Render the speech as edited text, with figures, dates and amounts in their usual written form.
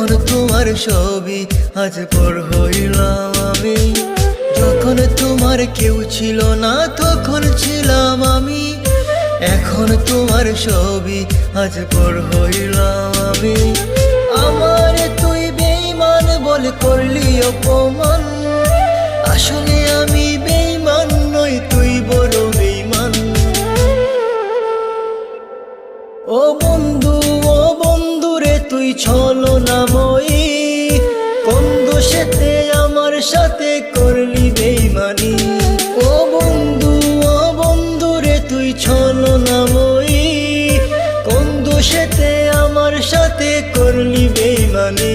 এখন তোমার ছবি আজ পর হইলাম আমি। যখন তোমার কেউ ছিল না তখন ছিলাম আমি। এখন তোমার ছবি আজ পর হইলাম আমি। আমার তুই বেঈমান বলে করলি অপমান, আসলে আমি বেঈমান নই, তুই বড় বেঈমান। ও বন্ধু রে তুই ছলনাময়ী, কোন দোষেতে আমার সাথে করলি বেঈমানি। ও বন্ধু রে তুই ছলনাময়ী, কোন দোষেতে আমার সাথে করলি বেঈমানি।